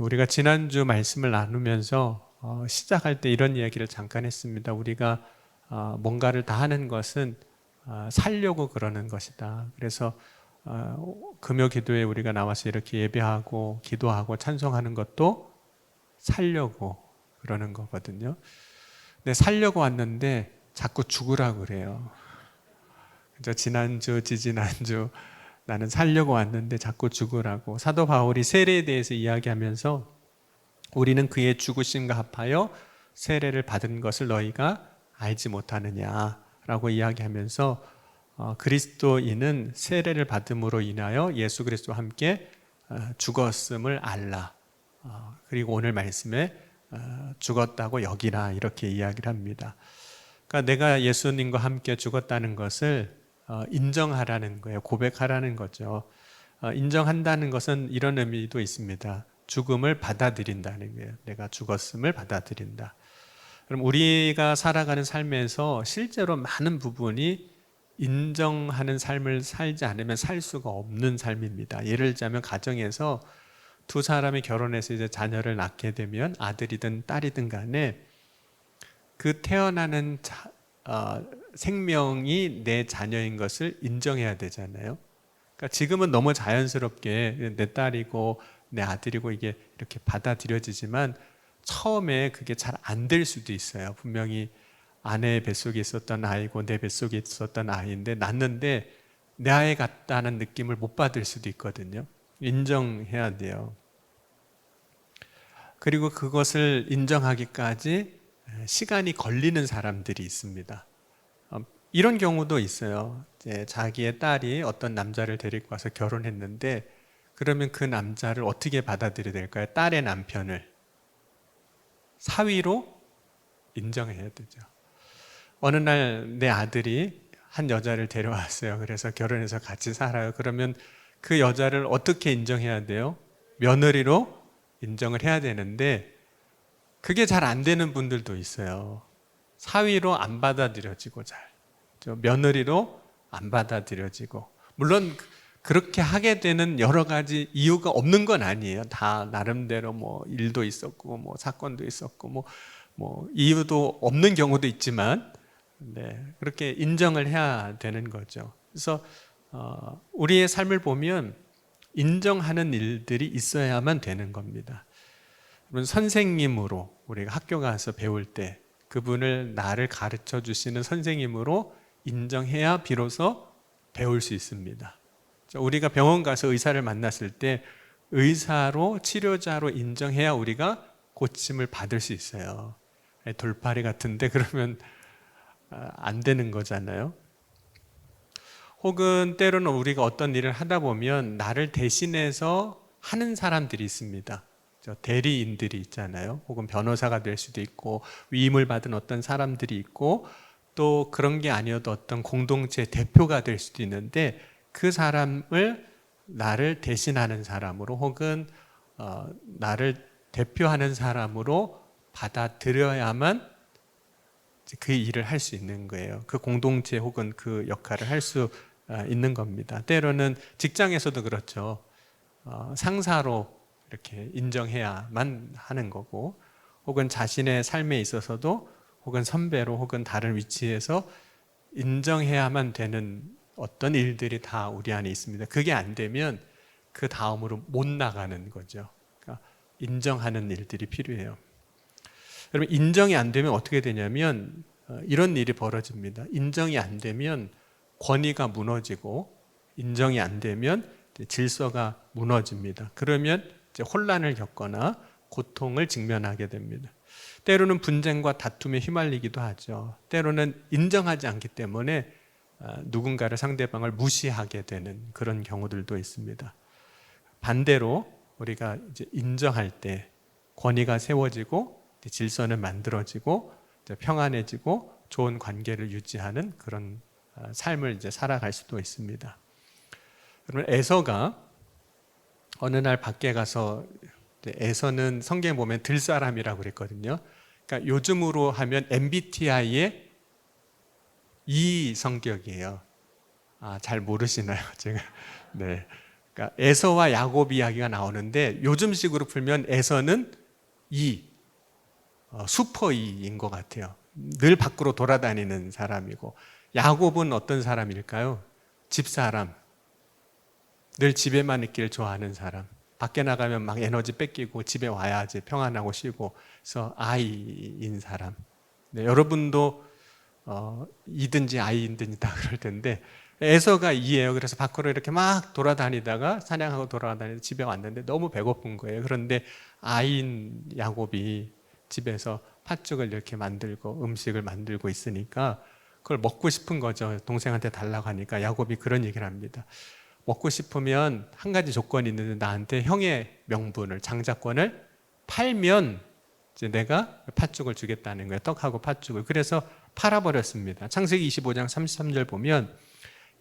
우리가 지난주 말씀을 나누면서 시작할 때 이런 이야기를 잠깐 했습니다. 우리가 뭔가를 다 하는 것은 살려고 그러는 것이다. 그래서 금요 기도에 우리가 나와서 이렇게 예배하고 기도하고 찬송하는 것도 살려고 그러는 거거든요. 근데 살려고 왔는데 자꾸 죽으라고 그래요. 그래서 지난주, 지지난주 나는 살려고 왔는데 자꾸 죽으라고. 사도 바울이 세례에 대해서 이야기하면서 우리는 그의 죽으심과 합하여 세례를 받은 것을 너희가 알지 못하느냐라고 이야기하면서 그리스도인은 세례를 받음으로 인하여 예수 그리스도와 함께 죽었음을 알라. 그리고 오늘 말씀에 죽었다고 여기라 이렇게 이야기를 합니다. 그러니까 내가 예수님과 함께 죽었다는 것을 인정하라는 거예요. 고백하라는 거죠. 인정한다는 것은 이런 의미도 있습니다. 죽음을 받아들인다는 거예요. 내가 죽었음을 받아들인다. 그럼 우리가 살아가는 삶에서 실제로 많은 부분이 인정하는 삶을 살지 않으면 살 수가 없는 삶입니다. 예를 들자면 가정에서 두 사람이 결혼해서 이제 자녀를 낳게 되면 아들이든 딸이든 간에 그 태어나는 생명이 내 자녀인 것을 인정해야 되잖아요. 그러니까 지금은 너무 자연스럽게 내 딸이고 내 아들이고 이게 이렇게 받아들여지지만 처음에 그게 잘 안 될 수도 있어요. 분명히 아내의 뱃속에 있었던 아이고 내 뱃속에 있었던 아이인데 낳는데 내 아이 같다는 느낌을 못 받을 수도 있거든요. 인정해야 돼요. 그리고 그것을 인정하기까지 시간이 걸리는 사람들이 있습니다. 이런 경우도 있어요. 이제 자기의 딸이 어떤 남자를 데리고 와서 결혼했는데 그러면 그 남자를 어떻게 받아들여야 될까요? 딸의 남편을 사위로 인정해야 되죠. 어느 날 내 아들이 한 여자를 데려왔어요. 그래서 결혼해서 같이 살아요. 그러면 그 여자를 어떻게 인정해야 돼요? 며느리로 인정을 해야 되는데 그게 잘 안 되는 분들도 있어요. 사위로 안 받아들여지고 며느리로 안 받아들여지고. 물론 그렇게 하게 되는 여러 가지 이유가 없는 건 아니에요. 다 나름대로 뭐 일도 있었고 뭐 사건도 있었고 뭐 이유도 없는 경우도 있지만 그렇게 인정을 해야 되는 거죠. 그래서 우리의 삶을 보면 인정하는 일들이 있어야만 되는 겁니다. 선생님으로 우리가 학교 가서 배울 때 그분을 나를 가르쳐 주시는 선생님으로 인정해야 비로소 배울 수 있습니다. 우리가 병원 가서 의사를 만났을 때 의사로 치료자로 인정해야 우리가 고침을 받을 수 있어요. 돌팔이 같은데 그러면 안 되는 거잖아요. 혹은 때로는 우리가 어떤 일을 하다 보면 나를 대신해서 하는 사람들이 있습니다. 대리인들이 있잖아요. 혹은 변호사가 될 수도 있고 위임을 받은 어떤 사람들이 있고 또 그런 게 아니어도 어떤 공동체 대표가 될 수도 있는데 그 사람을 나를 대신하는 사람으로 혹은 나를 대표하는 사람으로 받아들여야만 그 일을 할 수 있는 거예요. 그 공동체 혹은 그 역할을 할 수 있는 겁니다. 때로는 직장에서도 그렇죠. 상사로 이렇게 인정해야만 하는 거고 혹은 자신의 삶에 있어서도 혹은 선배로 혹은 다른 위치에서 인정해야만 되는 어떤 일들이 다 우리 안에 있습니다. 그게 안 되면 그 다음으로 못 나가는 거죠. 그러니까 인정하는 일들이 필요해요. 여러분 인정이 안 되면 어떻게 되냐면 이런 일이 벌어집니다. 인정이 안 되면 권위가 무너지고 인정이 안 되면 질서가 무너집니다. 그러면 이제 혼란을 겪거나 고통을 직면하게 됩니다. 때로는 분쟁과 다툼에 휘말리기도 하죠. 때로는 인정하지 않기 때문에 누군가를 상대방을 무시하게 되는 그런 경우들도 있습니다. 반대로 우리가 이제 인정할 때 권위가 세워지고 질서는 만들어지고 평안해지고 좋은 관계를 유지하는 그런 삶을 이제 살아갈 수도 있습니다. 그러면 에서가 어느 날 밖에 가서 에서는 성경에 보면 들사람이라고 그랬거든요. 그러니까 요즘으로 하면 MBTI의 E 성격이에요. 잘 모르시나요? 제가 그러니까 에서와 야곱 이야기가 나오는데 요즘식으로 풀면 에서는 슈퍼 E인 것 같아요. 늘 밖으로 돌아다니는 사람이고, 야곱은 어떤 사람일까요? 집사람, 늘 집에만 있기를 좋아하는 사람. 밖에 나가면 막 에너지 뺏기고 집에 와야지 평안하고 쉬고, 그래서 I인 사람. 네, 여러분도 이든지 I든지 다 그럴 텐데, 에서가 E예요. 그래서 밖으로 이렇게 막 돌아다니다가 사냥하고 돌아다니다 집에 왔는데 너무 배고픈 거예요. 그런데 I인 야곱이 집에서 팥죽을 이렇게 만들고 음식을 만들고 있으니까 그걸 먹고 싶은 거죠. 동생한테 달라고 하니까 야곱이 그런 얘기를 합니다. 먹고 싶으면 한 가지 조건이 있는데 나한테 형의 명분을, 장자권을 팔면 이제 내가 팥죽을 주겠다는 거예요. 떡하고 팥죽을. 그래서 팔아버렸습니다. 창세기 25장 33절 보면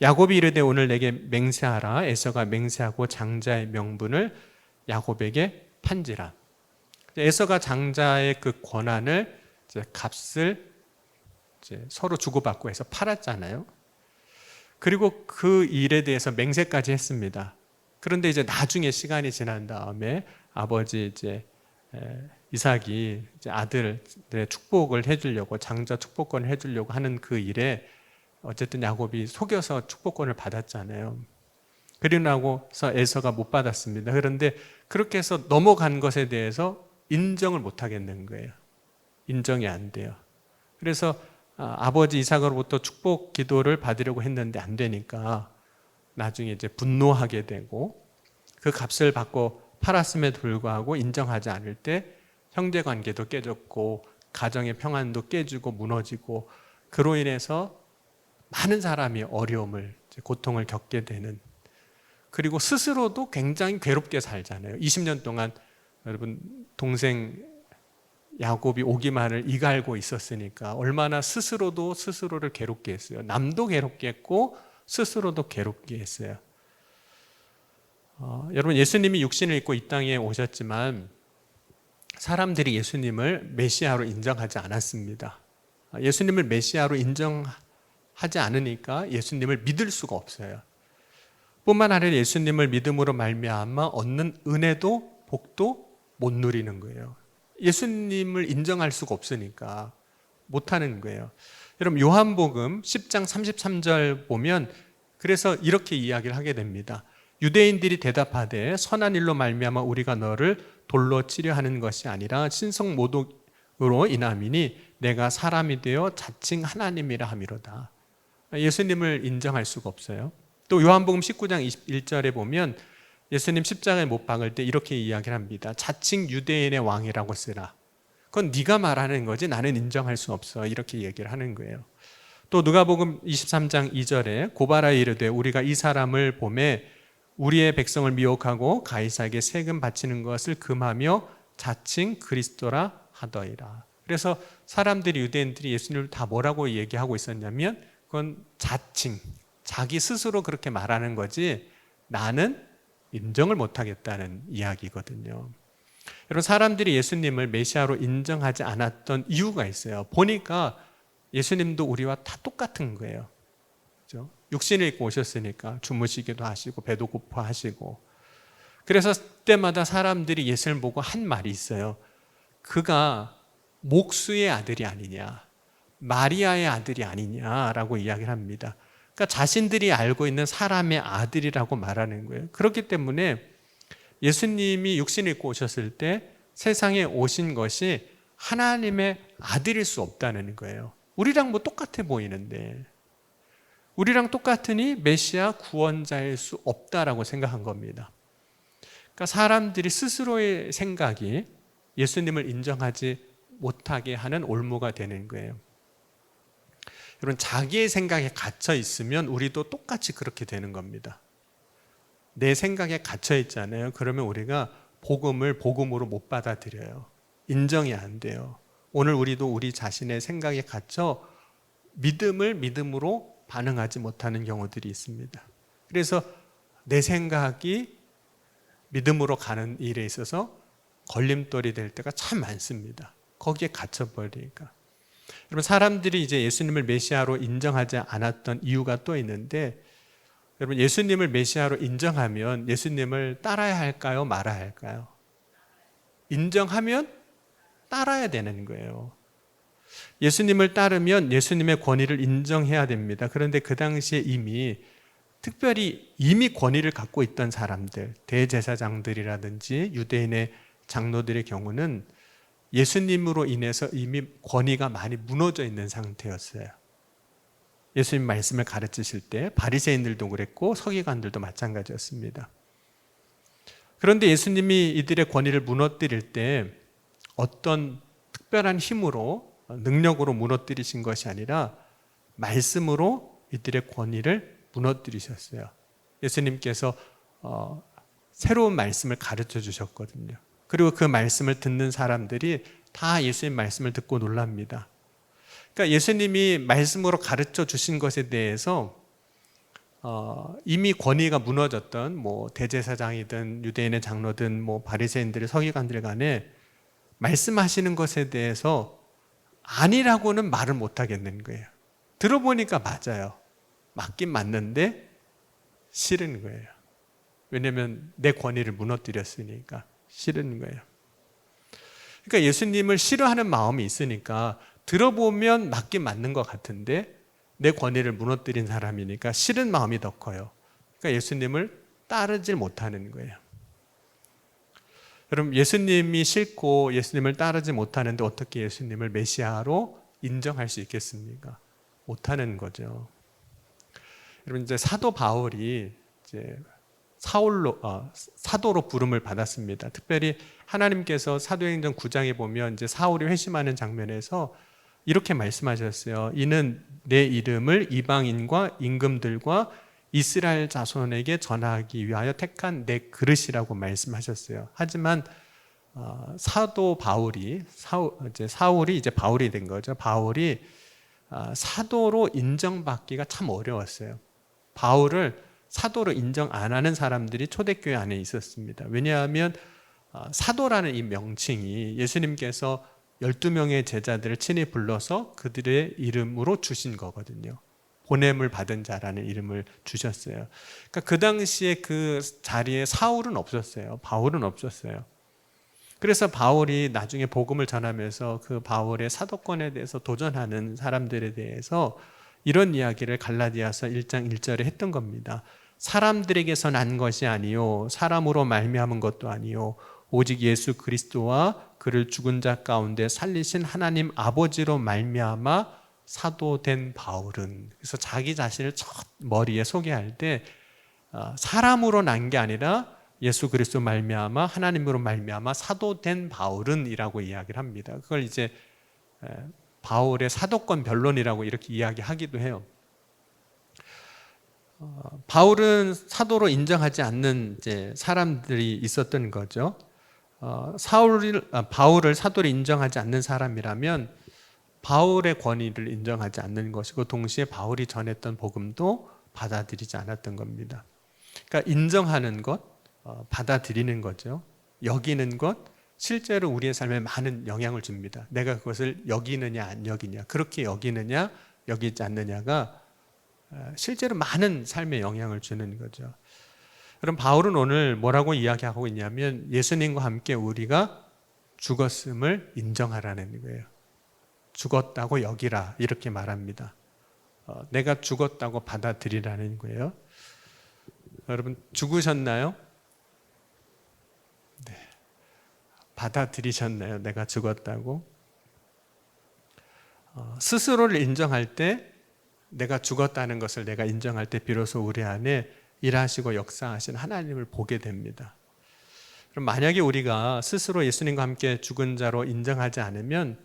야곱이 이르되 오늘 내게 맹세하라. 에서가 맹세하고 장자의 명분을 야곱에게 판지라. 에서가 장자의 그 권한을, 이제 값을 이제 서로 주고받고 해서 팔았잖아요. 그리고 그 일에 대해서 맹세까지 했습니다. 그런데 이제 나중에 시간이 지난 다음에 아버지 이제 이삭이 이제 아들의 축복을 해주려고, 장자 축복권을 해주려고 하는 그 일에 어쨌든 야곱이 속여서 축복권을 받았잖아요. 그러고 나서 에서가 못 받았습니다. 그런데 그렇게 해서 넘어간 것에 대해서 인정을 못 하겠는 거예요. 인정이 안 돼요. 그래서 아버지 이삭으로부터 축복 기도를 받으려고 했는데 안 되니까 나중에 이제 분노하게 되고, 그 값을 받고 팔았음에도 불구하고 인정하지 않을 때 형제 관계도 깨졌고 가정의 평안도 깨지고 무너지고, 그로 인해서 많은 사람이 어려움을, 고통을 겪게 되는, 그리고 스스로도 굉장히 괴롭게 살잖아요. 20년 동안 여러분 동생 야곱이 오기만을 이갈고 있었으니까 얼마나 스스로도 스스로를 괴롭게 했어요. 남도 괴롭게 했고 스스로도 괴롭게 했어요. 여러분, 예수님이 육신을 입고 이 땅에 오셨지만 사람들이 예수님을 메시아로 인정하지 않았습니다. 예수님을 메시아로 인정하지 않으니까 예수님을 믿을 수가 없어요. 뿐만 아니라 예수님을 믿음으로 말미암아 얻는 은혜도 복도 못 누리는 거예요. 예수님을 인정할 수가 없으니까 못하는 거예요. 여러분, 요한복음 10장 33절 보면 그래서 이렇게 이야기를 하게 됩니다. 유대인들이 대답하되 선한 일로 말미암아 우리가 너를 돌로 치려 하는 것이 아니라 신성 모독으로 인함이니 내가 사람이 되어 자칭 하나님이라 함이로다. 예수님을 인정할 수가 없어요. 또 요한복음 19장 21절에 보면 예수님 십자가에 못 박을 때 이렇게 이야기를 합니다. 자칭 유대인의 왕이라고 쓰라. 그건 네가 말하는 거지 나는 인정할 수 없어. 이렇게 얘기를 하는 거예요. 또 누가복음 23장 2절에 고발하여 이르되 우리가 이 사람을 보매 우리의 백성을 미혹하고 가이사에게 세금 바치는 것을 금하며 자칭 그리스도라 하더이라. 그래서 사람들이, 유대인들이 예수님을 다 뭐라고 얘기하고 있었냐면 그건 자칭, 자기 스스로 그렇게 말하는 거지 나는 인정을 못하겠다는 이야기거든요. 여러분, 사람들이 예수님을 메시아로 인정하지 않았던 이유가 있어요. 보니까 예수님도 우리와 다 똑같은 거예요. 그렇죠? 육신을 입고 오셨으니까 주무시기도 하시고 배도 고파하시고, 그래서 때마다 사람들이 예수님을 보고 한 말이 있어요. 그가 목수의 아들이 아니냐, 마리아의 아들이 아니냐라고 이야기를 합니다. 그러니까 자신들이 알고 있는 사람의 아들이라고 말하는 거예요. 그렇기 때문에 예수님이 육신을 입고 오셨을 때 세상에 오신 것이 하나님의 아들일 수 없다는 거예요. 우리랑 뭐 똑같아 보이는데, 우리랑 똑같으니 메시아 구원자일 수 없다라고 생각한 겁니다. 그러니까 사람들이 스스로의 생각이 예수님을 인정하지 못하게 하는 올무가 되는 거예요. 여러분, 자기의 생각에 갇혀 있으면 우리도 똑같이 그렇게 되는 겁니다. 내 생각에 갇혀 있잖아요. 그러면 우리가 복음을 복음으로 못 받아들여요. 인정이 안 돼요. 오늘 우리도 우리 자신의 생각에 갇혀 믿음을 믿음으로 반응하지 못하는 경우들이 있습니다. 그래서 내 생각이 믿음으로 가는 일에 있어서 걸림돌이 될 때가 참 많습니다. 거기에 갇혀버리니까. 여러분, 사람들이 이제 예수님을 메시아로 인정하지 않았던 이유가 또 있는데, 여러분, 예수님을 메시아로 인정하면 예수님을 따라야 할까요? 말아야 할까요? 인정하면 따라야 되는 거예요. 예수님을 따르면 예수님의 권위를 인정해야 됩니다. 그런데 그 당시에 이미 권위를 갖고 있던 사람들, 대제사장들이라든지 유대인의 장로들의 경우는 예수님으로 인해서 이미 권위가 많이 무너져 있는 상태였어요. 예수님 말씀을 가르치실 때 바리새인들도 그랬고 서기관들도 마찬가지였습니다. 그런데 예수님이 이들의 권위를 무너뜨릴 때 어떤 특별한 힘으로, 능력으로 무너뜨리신 것이 아니라 말씀으로 이들의 권위를 무너뜨리셨어요. 예수님께서 새로운 말씀을 가르쳐 주셨거든요. 그리고 그 말씀을 듣는 사람들이 다 예수님 말씀을 듣고 놀랍니다. 그러니까 예수님이 말씀으로 가르쳐 주신 것에 대해서 이미 권위가 무너졌던 대제사장이든 유대인의 장로든 바리새인들의 서기관들 간에 말씀하시는 것에 대해서 아니라고는 말을 못 하겠는 거예요. 들어보니까 맞아요. 맞긴 맞는데 싫은 거예요. 왜냐하면 내 권위를 무너뜨렸으니까 싫은 거예요. 그러니까 예수님을 싫어하는 마음이 있으니까 들어보면 맞긴 맞는 것 같은데 내 권위를 무너뜨린 사람이니까 싫은 마음이 더 커요. 그러니까 예수님을 따르질 못하는 거예요. 여러분, 예수님이 싫고 예수님을 따르지 못하는데 어떻게 예수님을 메시아로 인정할 수 있겠습니까? 못하는 거죠. 여러분, 이제 사도 바울이 이제 사도로 부름을 받았습니다. 특별히 하나님께서 사도행전 9장에 보면 이제 사울이 회심하는 장면에서 이렇게 말씀하셨어요. 이는 내 이름을 이방인과 임금들과 이스라엘 자손에게 전하기 위하여 택한 내 그릇이라고 말씀하셨어요. 하지만 사도 바울이 사울이 이제 바울이 된 거죠. 바울이 사도로 인정받기가 참 어려웠어요. 바울을 사도로 인정 안 하는 사람들이 초대교회 안에 있었습니다. 왜냐하면 사도라는 이 명칭이 예수님께서 12명의 제자들을 친히 불러서 그들의 이름으로 주신 거거든요. 보냄을 받은 자라는 이름을 주셨어요. 그러니까 그 당시에 그 자리에 사울은 없었어요. 바울은 없었어요. 그래서 바울이 나중에 복음을 전하면서 그 바울의 사도권에 대해서 도전하는 사람들에 대해서 이런 이야기를 갈라디아서 1장 1절에 했던 겁니다. 사람들에게서 난 것이 아니요 사람으로 말미암은 것도 아니요 오직 예수 그리스도와 그를 죽은 자 가운데 살리신 하나님 아버지로 말미암아 사도된 바울은, 그래서 자기 자신을 첫 머리에 소개할 때 사람으로 난 게 아니라 예수 그리스도 말미암아 하나님으로 말미암아 사도된 바울은 이라고 이야기를 합니다. 그걸 이제 바울의 사도권 변론이라고 이렇게 이야기하기도 해요. 바울은 사도로 인정하지 않는 이제 사람들이 있었던 거죠. 바울을 사도로 인정하지 않는 사람이라면 바울의 권위를 인정하지 않는 것이고 동시에 바울이 전했던 복음도 받아들이지 않았던 겁니다. 그러니까 인정하는 것, 받아들이는 거죠. 여기는 것, 실제로 우리의 삶에 많은 영향을 줍니다. 내가 그것을 여기느냐 안 여기냐, 그렇게 여기느냐 여기지 않느냐가 실제로 많은 삶에 영향을 주는 거죠. 그럼 바울은 오늘 뭐라고 이야기하고 있냐면 예수님과 함께 우리가 죽었음을 인정하라는 거예요. 죽었다고 여기라 이렇게 말합니다. 내가 죽었다고 받아들이라는 거예요. 여러분 죽으셨나요? 네. 받아들이셨나요? 내가 죽었다고? 스스로를 인정할 때, 내가 죽었다는 것을 내가 인정할 때 비로소 우리 안에 일하시고 역사하신 하나님을 보게 됩니다. 그럼 만약에 우리가 스스로 예수님과 함께 죽은 자로 인정하지 않으면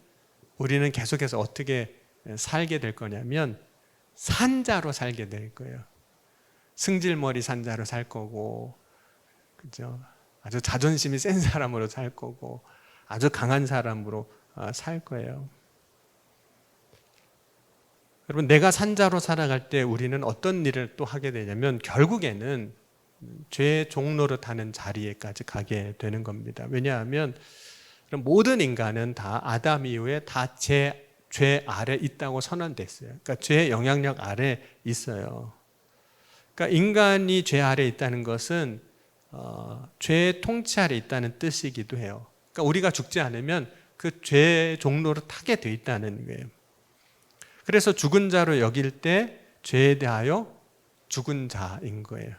우리는 계속해서 어떻게 살게 될 거냐면 산자로 살게 될 거예요. 승질머리 산자로 살 거고, 그죠? 아주 자존심이 센 사람으로 살 거고, 아주 강한 사람으로 살 거예요. 여러분, 내가 산자로 살아갈 때 우리는 어떤 일을 또 하게 되냐면 결국에는 죄의 종노릇하는 자리에까지 가게 되는 겁니다. 왜냐하면 모든 인간은 다 아담 이후에 다 죄 아래 있다고 선언됐어요. 그러니까 죄의 영향력 아래 있어요. 그러니까 인간이 죄 아래 있다는 것은 죄의 통치 아래 있다는 뜻이기도 해요. 그러니까 우리가 죽지 않으면 그 죄의 종로로 타게 돼 있다는 거예요. 그래서 죽은 자로 여길 때 죄에 대하여 죽은 자인 거예요.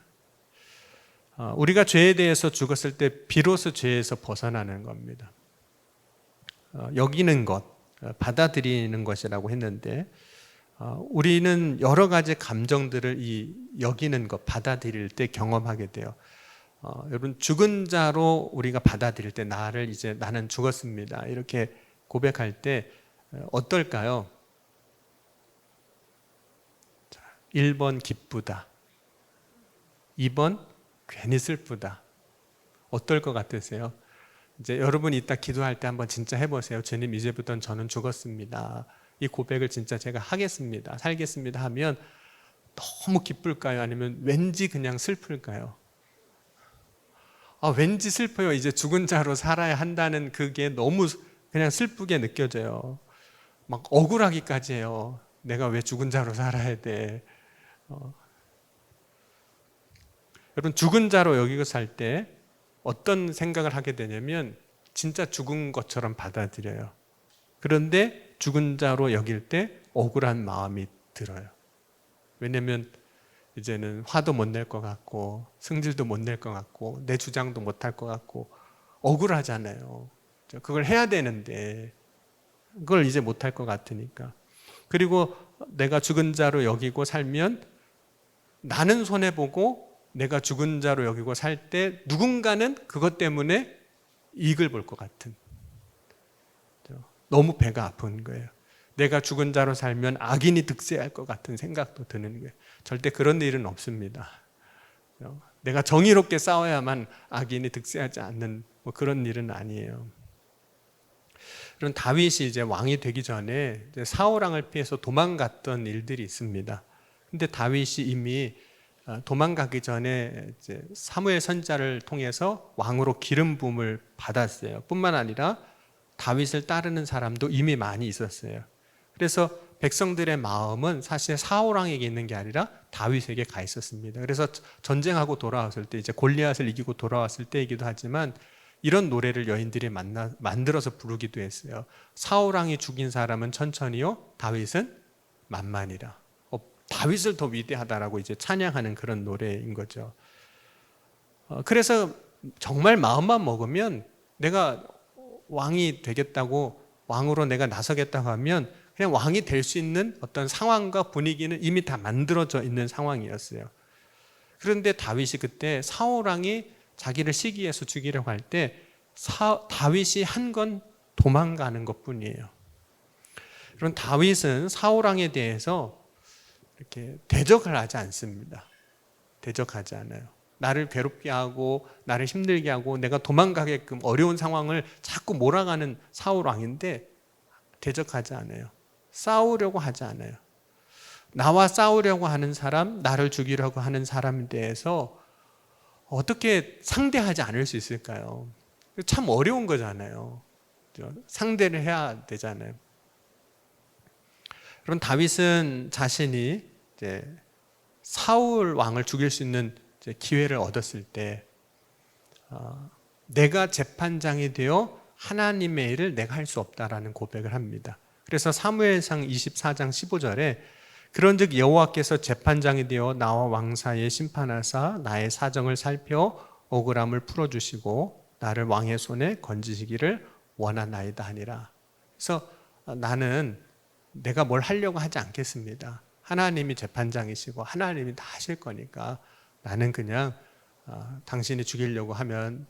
우리가 죄에 대해서 죽었을 때 비로소 죄에서 벗어나는 겁니다. 여기는 것, 받아들이는 것이라고 했는데 우리는 여러 가지 감정들을 이 여기는 것, 받아들일 때 경험하게 돼요. 여러분, 죽은 자로 우리가 받아들일 때 나는 죽었습니다, 이렇게 고백할 때 어떨까요? 1번 기쁘다, 2번 괜히 슬프다. 어떨 것 같으세요? 이제 여러분 이따 기도할 때 한번 진짜 해보세요. 주님, 이제부터는 저는 죽었습니다, 이 고백을 진짜 제가 하겠습니다, 살겠습니다 하면 너무 기쁠까요? 아니면 왠지 그냥 슬플까요? 왠지 슬퍼요. 이제 죽은 자로 살아야 한다는 그게 너무 그냥 슬프게 느껴져요. 막 억울하기까지 해요. 내가 왜 죽은 자로 살아야 돼? 여러분, 죽은 자로 여기고 살 때 어떤 생각을 하게 되냐면 진짜 죽은 것처럼 받아들여요. 그런데 죽은 자로 여길 때 억울한 마음이 들어요. 왜냐면 이제는 화도 못 낼 것 같고 승질도 못 낼 것 같고 내 주장도 못 할 것 같고 억울하잖아요. 그걸 해야 되는데 그걸 이제 못 할 것 같으니까. 그리고 내가 죽은 자로 여기고 살면 나는 손해보고 내가 죽은 자로 여기고 살 때 누군가는 그것 때문에 이익을 볼 것 같은, 너무 배가 아픈 거예요. 내가 죽은 자로 살면 악인이 득세할 것 같은 생각도 드는 거예요. 절대 그런 일은 없습니다. 내가 정의롭게 싸워야만 악인이 득세하지 않는 그런 일은 아니에요. 그런 다윗이 이제 왕이 되기 전에 이제 사울 왕을 피해서 도망갔던 일들이 있습니다. 근데 다윗이 이미 도망가기 전에 이제 사무엘 선지자를 통해서 왕으로 기름 부음을 받았어요. 뿐만 아니라 다윗을 따르는 사람도 이미 많이 있었어요. 그래서 백성들의 마음은 사실 사울 왕에게 있는 게 아니라 다윗에게 가 있었습니다. 그래서 전쟁하고 돌아왔을 때, 이제 골리앗을 이기고 돌아왔을 때이기도 하지만 이런 노래를 여인들이 만들어서 부르기도 했어요. 사울 왕이 죽인 사람은 천천히요, 다윗은 만만이라. 다윗을 더 위대하다라고 이제 찬양하는 그런 노래인 거죠. 그래서 정말 마음만 먹으면 내가 왕이 되겠다고, 왕으로 내가 나서겠다고 하면 그냥 왕이 될 수 있는 어떤 상황과 분위기는 이미 다 만들어져 있는 상황이었어요. 그런데 다윗이 그때 사울 왕이 자기를 시기해서 죽이려고 할 때 다윗이 한 건 도망가는 것뿐이에요. 그런 다윗은 사울 왕에 대해서 이렇게 대적을 하지 않습니다. 대적하지 않아요. 나를 괴롭게 하고 나를 힘들게 하고 내가 도망가게끔 어려운 상황을 자꾸 몰아가는 사울 왕인데 대적하지 않아요. 싸우려고 하지 않아요. 나와 싸우려고 하는 사람, 나를 죽이려고 하는 사람에 대해서 어떻게 상대하지 않을 수 있을까요? 참 어려운 거잖아요. 상대를 해야 되잖아요. 그럼 다윗은 자신이 이제 사울 왕을 죽일 수 있는 기회를 얻었을 때 내가 재판장이 되어 하나님의 일을 내가 할 수 없다라는 고백을 합니다. 그래서 사무엘상 24장 15절에 그런즉 여호와께서 재판장이 되어 나와 왕 사이에 심판하사 나의 사정을 살펴 억울함을 풀어주시고 나를 왕의 손에 건지시기를 원하나이다 하니라. 그래서 나는 내가 뭘 하려고 하지 않겠습니다. 하나님이 재판장이시고 하나님이 다 하실 거니까 나는 그냥 당신이 죽이려고 하면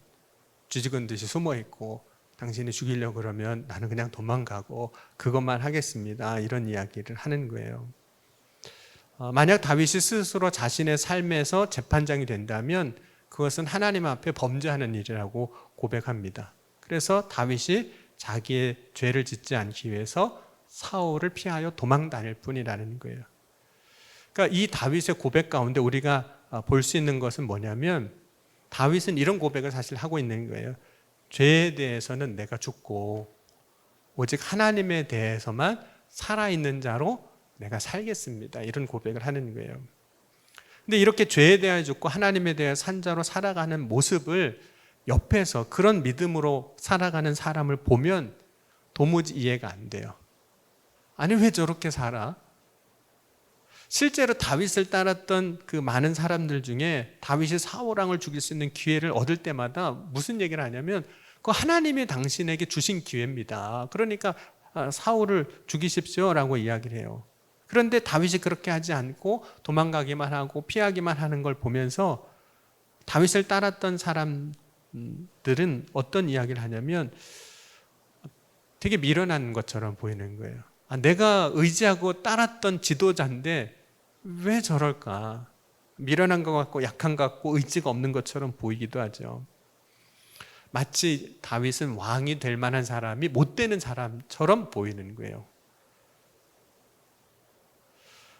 쥐죽은 듯이 숨어있고 당신이 죽이려고 그러면 나는 그냥 도망가고 그것만 하겠습니다, 이런 이야기를 하는 거예요. 만약 다윗이 스스로 자신의 삶에서 재판장이 된다면 그것은 하나님 앞에 범죄하는 일이라고 고백합니다. 그래서 다윗이 자기의 죄를 짓지 않기 위해서 사울을 피하여 도망 다닐 뿐이라는 거예요. 그러니까 이 다윗의 고백 가운데 우리가 볼 수 있는 것은 뭐냐면 다윗은 이런 고백을 사실 하고 있는 거예요. 죄에 대해서는 내가 죽고 오직 하나님에 대해서만 살아있는 자로 내가 살겠습니다, 이런 고백을 하는 거예요. 근데 이렇게 죄에 대하여 죽고 하나님에 대하여 산자로 살아가는 모습을 옆에서 그런 믿음으로 살아가는 사람을 보면 도무지 이해가 안 돼요. 아니 왜 저렇게 살아? 실제로 다윗을 따랐던 그 많은 사람들 중에 다윗이 사울왕을 죽일 수 있는 기회를 얻을 때마다 무슨 얘기를 하냐면 그 하나님이 당신에게 주신 기회입니다. 그러니까 사울을 죽이십시오라고 이야기를 해요. 그런데 다윗이 그렇게 하지 않고 도망가기만 하고 피하기만 하는 걸 보면서 다윗을 따랐던 사람들은 어떤 이야기를 하냐면 되게 미련한 것처럼 보이는 거예요. 내가 의지하고 따랐던 지도자인데 왜 저럴까? 미련한 것 같고 약한 것 같고 의지가 없는 것처럼 보이기도 하죠. 마치 다윗은 왕이 될 만한 사람이 못 되는 사람처럼 보이는 거예요.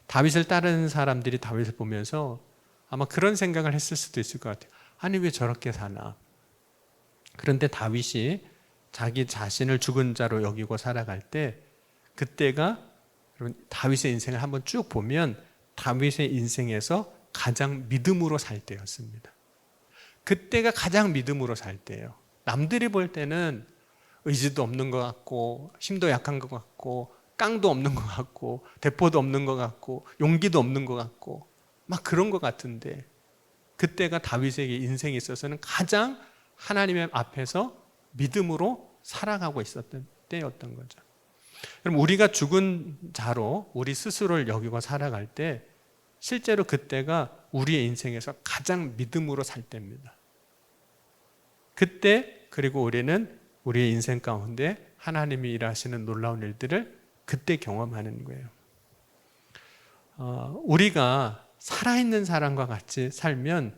다윗을 따르는 사람들이 다윗을 보면서 아마 그런 생각을 했을 수도 있을 것 같아요. 아니 왜 저렇게 사나? 그런데 다윗이 자기 자신을 죽은 자로 여기고 살아갈 때 그때가 다윗의 인생을 한번 쭉 보면 다윗의 인생에서 가장 믿음으로 살 때였습니다. 그때가 가장 믿음으로 살 때예요. 남들이 볼 때는 의지도 없는 것 같고 힘도 약한 것 같고 깡도 없는 것 같고 대포도 없는 것 같고 용기도 없는 것 같고 막 그런 것 같은데 그때가 다윗에게 인생에 있어서는 가장 하나님의 앞에서 믿음으로 살아가고 있었던 때였던 거죠. 그럼 우리가 죽은 자로 우리 스스로를 여기고 살아갈 때 실제로 그때가 우리의 인생에서 가장 믿음으로 살 때입니다. 그때 그리고 우리는 우리의 인생 가운데 하나님이 일하시는 놀라운 일들을 그때 경험하는 거예요. 우리가 살아있는 사람과 같이 살면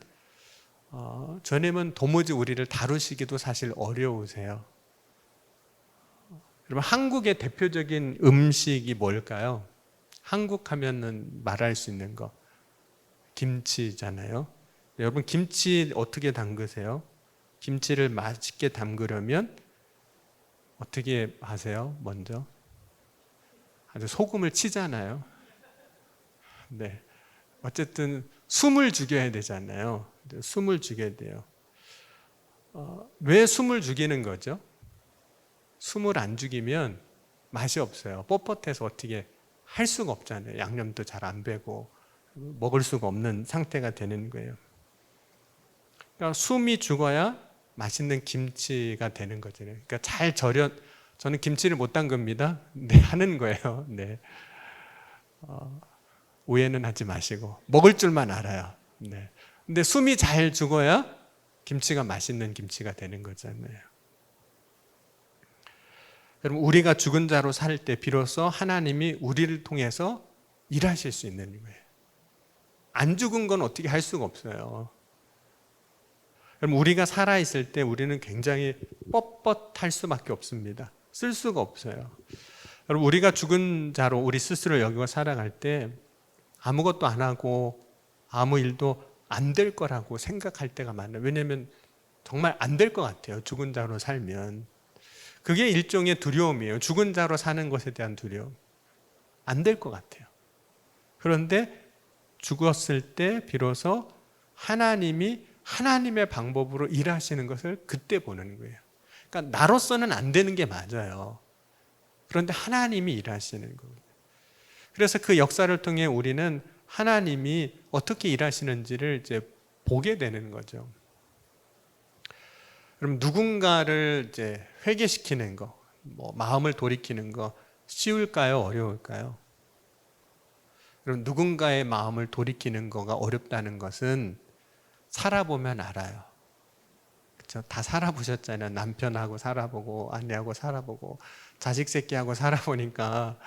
주님은 도무지 우리를 다루시기도 사실 어려우세요. 여러분 한국의 대표적인 음식이 뭘까요? 한국 하면은 말할 수 있는 거 김치잖아요. 여러분 김치 어떻게 담그세요? 김치를 맛있게 담그려면 어떻게 하세요? 먼저 아주 소금을 치잖아요. 네. 어쨌든 숨을 죽여야 되잖아요. 숨을 죽여야 돼요. 왜 숨을 죽이는 거죠? 숨을 안 죽이면 맛이 없어요. 뻣뻣해서 어떻게 할 수가 없잖아요. 양념도 잘 안 배고 먹을 수가 없는 상태가 되는 거예요. 그러니까 숨이 죽어야 맛있는 김치가 되는 거죠. 그러니까 잘 저는 김치를 못 담급니다. 네, 하는 거예요. 네. 오해는 하지 마시고 먹을 줄만 알아요. 네. 근데 숨이 잘 죽어야 김치가 맛있는 김치가 되는 거잖아요. 여러분 우리가 죽은 자로 살 때 비로소 하나님이 우리를 통해서 일하실 수 있는 거예요. 안 죽은 건 어떻게 할 수가 없어요. 여러분 우리가 살아있을 때 우리는 굉장히 뻣뻣할 수밖에 없습니다. 쓸 수가 없어요. 여러분 우리가 죽은 자로 우리 스스로 여기고 살아갈 때 아무것도 안 하고 아무 일도 안 될 거라고 생각할 때가 많아요. 왜냐하면 정말 안 될 것 같아요. 죽은 자로 살면. 그게 일종의 두려움이에요. 죽은 자로 사는 것에 대한 두려움. 안 될 것 같아요. 그런데 죽었을 때 비로소 하나님이 하나님의 방법으로 일하시는 것을 그때 보는 거예요. 그러니까 나로서는 안 되는 게 맞아요. 그런데 하나님이 일하시는 거예요. 그래서 그 역사를 통해 우리는 하나님이 어떻게 일하시는지를 이제 보게 되는 거죠. 그럼 누군가를 이제 회개시키는 거, 마음을 돌이키는 거 쉬울까요? 어려울까요? 그럼 누군가의 마음을 돌이키는 거가 어렵다는 것은 살아보면 알아요. 그렇죠? 다 살아보셨잖아요. 남편하고 살아보고 아내하고 살아보고 자식 새끼하고 살아보니까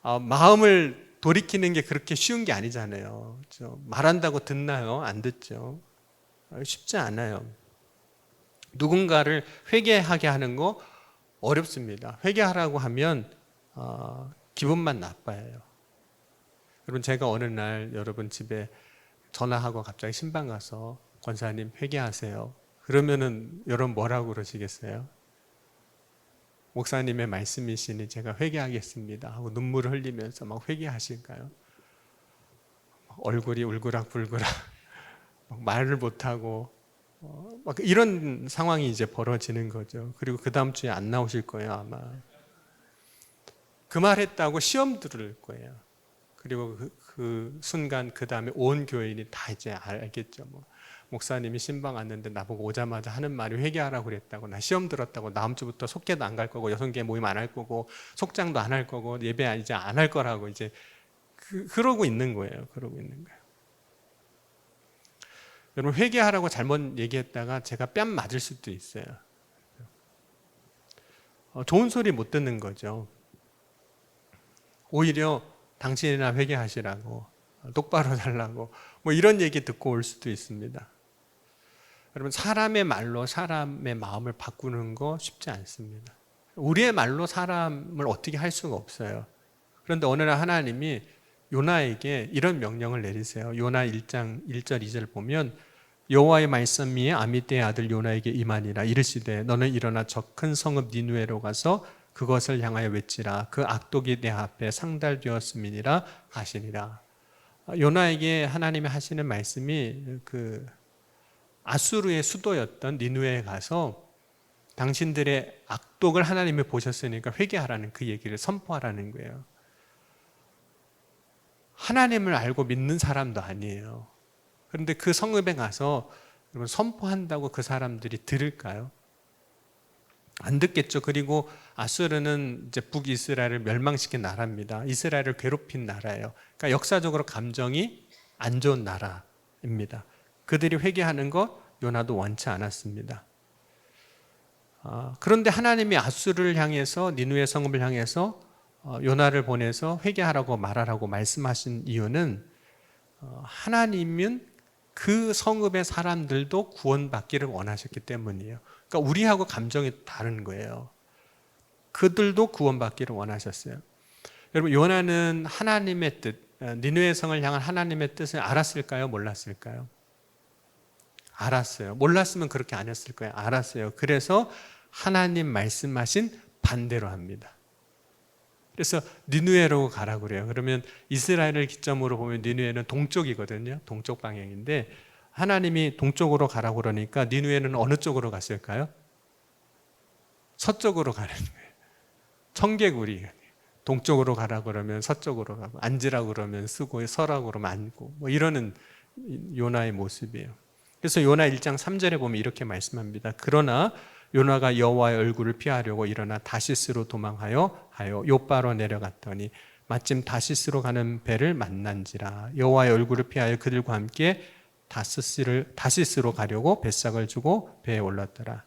마음을 돌이키는 게 그렇게 쉬운 게 아니잖아요. 그렇죠? 말한다고 듣나요? 안 듣죠. 쉽지 않아요. 누군가를 회개하게 하는 거 어렵습니다. 회개하라고 하면 기분만 나빠요. 여러분 제가 어느 날 여러분 집에 전화하고 갑자기 신방 가서 권사님 회개하세요. 그러면은 여러분 뭐라고 그러시겠어요? 목사님의 말씀이시니 제가 회개하겠습니다 하고 눈물을 흘리면서 막 회개하실까요? 얼굴이 울그락불그락 말을 못하고 막 이런 상황이 이제 벌어지는 거죠. 그리고 그 다음 주에 안 나오실 거예요, 아마. 그 말 했다고 시험 들을 거예요. 그리고 그 순간 그 다음에 온 교인이 다 이제 알겠죠. 뭐 목사님이 신방 왔는데 나보고 오자마자 하는 말이 회개하라고 그랬다고, 나 시험 들었다고, 다음 주부터 속개도 안 갈 거고 여성계 모임 안 할 거고 속장도 안 할 거고 예배 이제 안 할 거라고 이제 그러고 있는 거예요. 그러고 있는 거예요. 여러분, 회개하라고 잘못 얘기했다가 제가 뺨 맞을 수도 있어요. 좋은 소리 못 듣는 거죠. 오히려 당신이나 회개하시라고, 똑바로 살라고 뭐 이런 얘기 듣고 올 수도 있습니다. 여러분, 사람의 말로 사람의 마음을 바꾸는 거 쉽지 않습니다. 우리의 말로 사람을 어떻게 할 수가 없어요. 그런데 어느 날 하나님이 요나에게 이런 명령을 내리세요. 요나 1장 1절 2절 보면 여호와의 말씀이 아미떼의 아들 요나에게 임하니라. 이르시되 너는 일어나 저 큰 성읍 니느웨로 가서 그것을 향하여 외치라. 그 악독이 내 앞에 상달되었음이니라 하시니라. 요나에게 하나님이 하시는 말씀이 그 아수르의 수도였던 니느웨에 가서 당신들의 악독을 하나님이 보셨으니까 회개하라는 그 얘기를 선포하라는 거예요. 하나님을 알고 믿는 사람도 아니에요. 그런데 그 성읍에 가서 여러분 선포한다고 그 사람들이 들을까요? 안 듣겠죠. 그리고 아수르는 이제 북이스라엘을 멸망시킨 나라입니다. 이스라엘을 괴롭힌 나라예요. 그러니까 역사적으로 감정이 안 좋은 나라입니다. 그들이 회개하는 것 요나도 원치 않았습니다. 그런데 하나님이 아수르를 향해서 니느웨 성읍을 향해서 요나를 보내서 회개하라고 말하라고 말씀하신 이유는 하나님은 그 성읍의 사람들도 구원받기를 원하셨기 때문이에요. 그러니까 우리하고 감정이 다른 거예요. 그들도 구원받기를 원하셨어요. 여러분, 요나는 하나님의 뜻, 니느웨 성을 향한 하나님의 뜻을 알았을까요? 몰랐을까요? 알았어요. 몰랐으면 그렇게 안 했을 거예요. 알았어요. 그래서 하나님 말씀하신 반대로 합니다. 그래서 니느웨로 가라고 그래요. 그러면 이스라엘을 기점으로 보면 니느웨는 동쪽이거든요. 동쪽 방향인데 하나님이 동쪽으로 가라고 그러니까 니느웨는 어느 쪽으로 갔을까요? 서쪽으로 가는 거예요. 청개구리. 동쪽으로 가라고 그러면 서쪽으로 가고, 앉으라고 그러면 쓰고, 서라고 그러면 앉고, 뭐 이러는 요나의 모습이에요. 그래서 요나 1장 3절에 보면 이렇게 말씀합니다. 그러나 요나가 여호와의 얼굴을 피하려고 일어나 다시스로 도망하여 요바로 내려갔더니 마침 다시스로 가는 배를 만난지라. 여호와의 얼굴을 피하여 그들과 함께 다시스로 가려고 뱃삭을 주고 배에 올랐더라.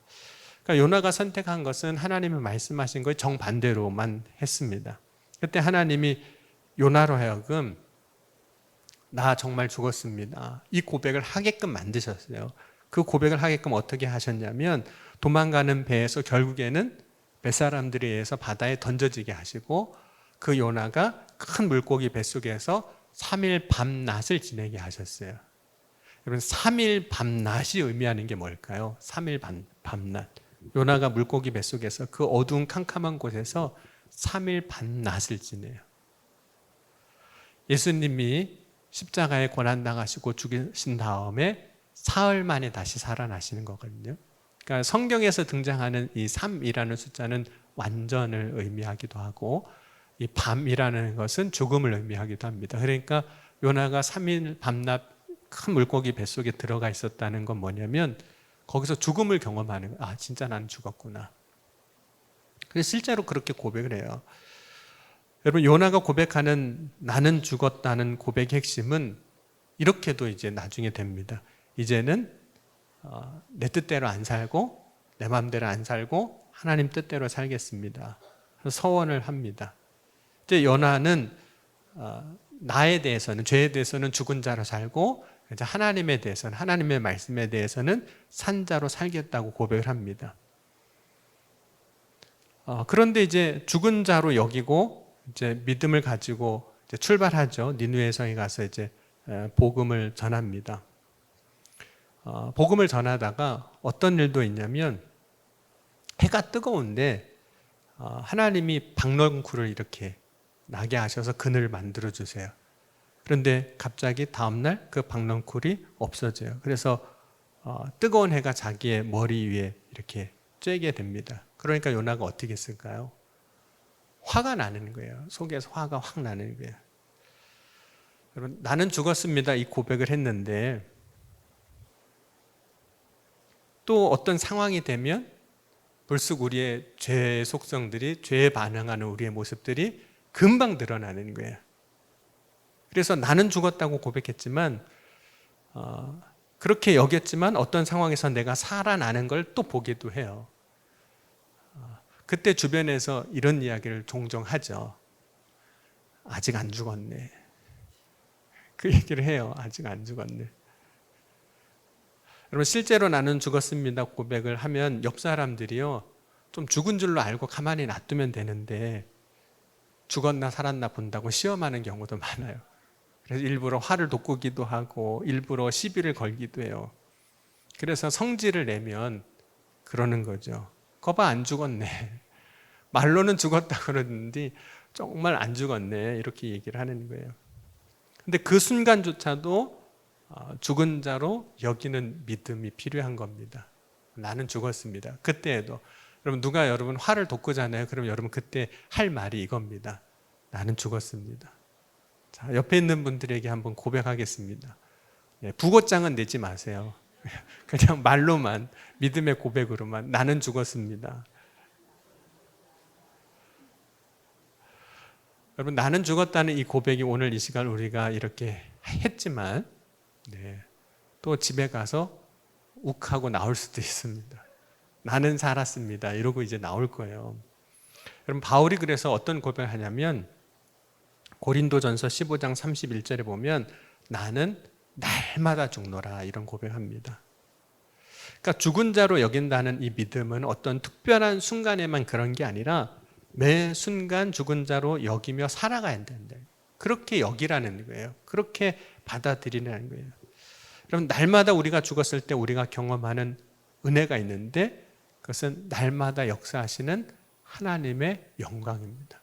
그러니까 요나가 선택한 것은 하나님이 말씀하신 거에 정반대로만 했습니다. 그때 하나님이 요나로 하여금 나 정말 죽었습니다, 이 고백을 하게끔 만드셨어요. 그 고백을 하게끔 어떻게 하셨냐면 도망가는 배에서 결국에는 뱃사람들에 의해서 바다에 던져지게 하시고 그 요나가 큰 물고기 뱃속에서 3일 밤낮을 지내게 하셨어요. 여러분, 3일 밤낮이 의미하는 게 뭘까요? 3일 밤낮. 요나가 물고기 뱃속에서 그 어두운 캄캄한 곳에서 3일 밤낮을 지내요. 예수님이 십자가에 고난당하시고 죽으신 다음에 사흘 만에 다시 살아나시는 거거든요. 그러니까 성경에서 등장하는 이 3이라는 숫자는 완전을 의미하기도 하고 이 밤이라는 것은 죽음을 의미하기도 합니다. 그러니까 요나가 3일 밤낮 큰 물고기 뱃속에 들어가 있었다는 건 뭐냐면 거기서 죽음을 경험하는 거예요. 진짜 나는 죽었구나. 그래서 실제로 그렇게 고백을 해요. 여러분, 요나가 고백하는 나는 죽었다는 고백의 핵심은 이렇게도 이제 나중에 됩니다. 이제는 내 뜻대로 안 살고 내 마음대로 안 살고 하나님 뜻대로 살겠습니다. 서원을 합니다. 이제 요나는 나에 대해서는, 죄에 대해서는 죽은 자로 살고 이제 하나님에 대해서는, 하나님의 말씀에 대해서는 산 자로 살겠다고 고백을 합니다. 그런데 이제 죽은 자로 여기고 이제 믿음을 가지고 이제 출발하죠. 니느웨 성에 가서 이제 복음을 전합니다. 복음을 전하다가 어떤 일도 있냐면 해가 뜨거운데 하나님이 박넝쿨을 이렇게 나게 하셔서 그늘을 만들어 주세요. 그런데 갑자기 다음날 그 박넝쿨이 없어져요. 그래서 뜨거운 해가 자기의 머리 위에 이렇게 쬐게 됩니다. 그러니까 요나가 어떻게 했을까요? 화가 나는 거예요. 속에서 화가 확 나는 거예요. 여러분, 나는 죽었습니다. 이 고백을 했는데 또 어떤 상황이 되면 불쑥 우리의 죄의 속성들이, 죄에 반응하는 우리의 모습들이 금방 드러나는 거예요. 그래서 나는 죽었다고 고백했지만 그렇게 여겼지만 어떤 상황에서 내가 살아나는 걸 또 보기도 해요. 그때 주변에서 이런 이야기를 종종 하죠. 아직 안 죽었네. 그 얘기를 해요. 아직 안 죽었네. 여러분, 실제로 나는 죽었습니다 고백을 하면 옆 사람들이요, 좀 죽은 줄로 알고 가만히 놔두면 되는데 죽었나 살았나 본다고 시험하는 경우도 많아요. 그래서 일부러 화를 돋구기도 하고 일부러 시비를 걸기도 해요. 그래서 성질을 내면 그러는 거죠. 거봐, 안 죽었네. 말로는 죽었다 그러는데 정말 안 죽었네. 이렇게 얘기를 하는 거예요. 근데 그 순간조차도 죽은 자로 여기는 믿음이 필요한 겁니다. 나는 죽었습니다. 그때에도. 여러분, 누가 여러분 화를 돋구잖아요. 그럼 여러분 그때 할 말이 이겁니다. 나는 죽었습니다. 자, 옆에 있는 분들에게 한번 고백하겠습니다. 부고장은 내지 마세요. 그냥 말로만, 믿음의 고백으로만 나는 죽었습니다. 여러분, 나는 죽었다는 이 고백이 오늘 이 시간 우리가 이렇게 했지만 또 집에 가서 욱하고 나올 수도 있습니다. 나는 살았습니다. 이러고 이제 나올 거예요. 여러분, 바울이 그래서 어떤 고백을 하냐면 고린도전서 15장 31절에 보면 나는 날마다 죽노라 이런 고백합니다. 그러니까 죽은 자로 여긴다는 이 믿음은 어떤 특별한 순간에만 그런 게 아니라 매 순간 죽은 자로 여기며 살아가야 된다. 그렇게 여기라는 거예요. 그렇게 받아들이라는 거예요. 그럼 날마다 우리가 죽었을 때 우리가 경험하는 은혜가 있는데 그것은 날마다 역사하시는 하나님의 영광입니다.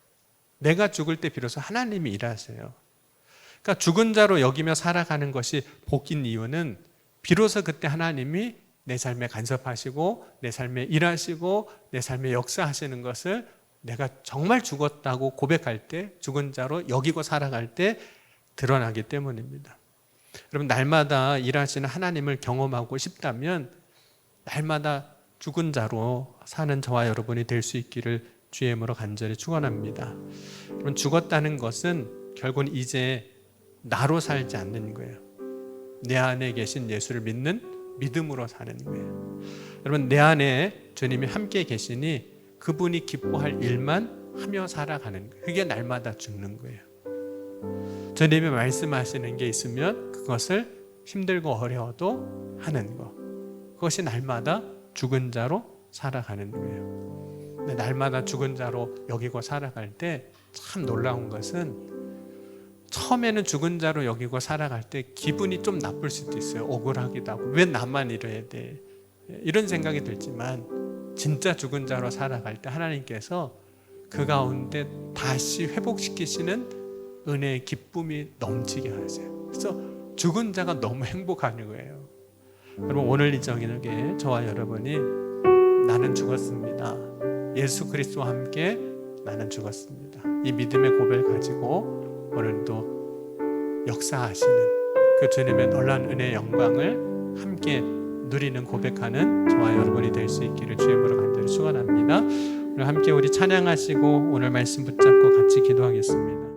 내가 죽을 때 비로소 하나님이 일하세요. 그러니까 죽은 자로 여기며 살아가는 것이 복인 이유는 비로소 그때 하나님이 내 삶에 간섭하시고 내 삶에 일하시고 내 삶에 역사하시는 것을 내가 정말 죽었다고 고백할 때, 죽은 자로 여기고 살아갈 때 드러나기 때문입니다. 여러분, 날마다 일하시는 하나님을 경험하고 싶다면 날마다 죽은 자로 사는 저와 여러분이 될 수 있기를 주의 이름으로 간절히 축원합니다. 여러분, 죽었다는 것은 결국은 이제 나로 살지 않는 거예요. 내 안에 계신 예수를 믿는 믿음으로 사는 거예요. 여러분, 내 안에 주님이 함께 계시니 그분이 기뻐할 일만 하며 살아가는 거예요. 그게 날마다 죽는 거예요. 주님이 말씀하시는 게 있으면 그것을 힘들고 어려워도 하는 거. 그것이 날마다 죽은 자로 살아가는 거예요. 근데 날마다 죽은 자로 여기고 살아갈 때 참 놀라운 것은 처음에는 죽은 자로 여기고 살아갈 때 기분이 좀 나쁠 수도 있어요. 억울하기도 하고 왜 나만 이래야 돼? 이런 생각이 들지만 진짜 죽은 자로 살아갈 때 하나님께서 그 가운데 다시 회복시키시는 은혜의 기쁨이 넘치게 하세요. 그래서 죽은 자가 너무 행복하는 거예요. 여러분, 오늘 이 저녁에 저와 여러분이 나는 죽었습니다. 예수 그리스도와 함께 나는 죽었습니다. 이 믿음의 고백을 가지고 오늘도 역사하시는 그 주님의 놀라운 은혜의 영광을 함께 누리는 고백하는 저와 여러분이 될 수 있기를 주의 이름으로 간절히 축원합니다. 오늘 함께 우리 찬양하시고 오늘 말씀 붙잡고 같이 기도하겠습니다.